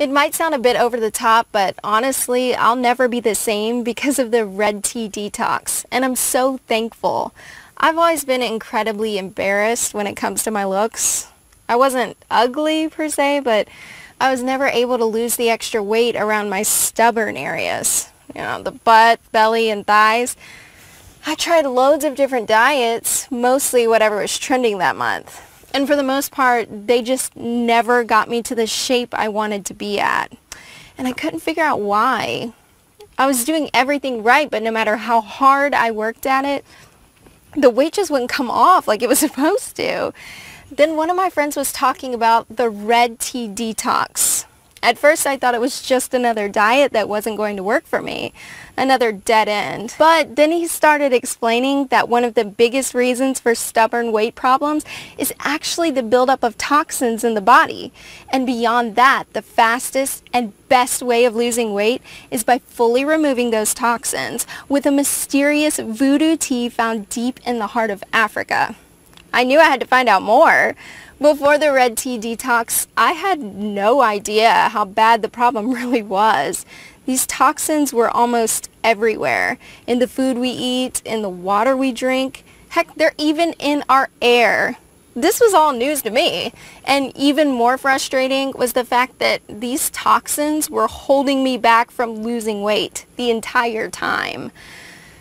It might sound a bit over the top, but honestly, I'll never be the same because of the Red Tea Detox, and I'm so thankful. I've always been incredibly embarrassed when it comes to my looks. I wasn't ugly per se, but I was never able to lose the extra weight around my stubborn areas. You know, the butt, belly, and thighs. I tried loads of different diets, mostly whatever was trending that month. And for the most part, they just never got me to the shape I wanted to be at. And I couldn't figure out why. I was doing everything right, but no matter how hard I worked at it, the weight just wouldn't come off like it was supposed to. Then one of my friends was talking about the Red Tea Detox. At first I thought it was just another diet that wasn't going to work for me, another dead end. But then he started explaining that one of the biggest reasons for stubborn weight problems is actually the buildup of toxins in the body. And beyond that, the fastest and best way of losing weight is by fully removing those toxins with a mysterious voodoo tea found deep in the heart of Africa. I knew I had to find out more. Before the Red Tea Detox, I had no idea how bad the problem really was. These toxins were almost everywhere. In the food we eat, in the water we drink. Heck, they're even in our air. This was all news to me. And even more frustrating was the fact that these toxins were holding me back from losing weight the entire time.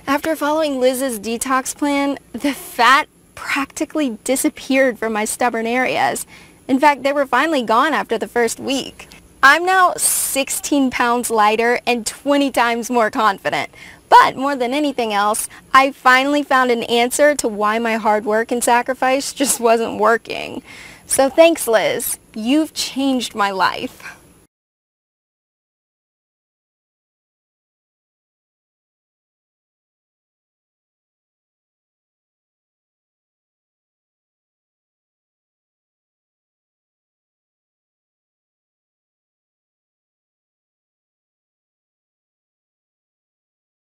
After following Liz's detox plan, the fat practically disappeared from my stubborn areas. In fact, they were finally gone after the first week. I'm now 16 pounds lighter and 20 times more confident. But more than anything else, I finally found an answer to why my hard work and sacrifice just wasn't working. So thanks, Liz. You've changed my life.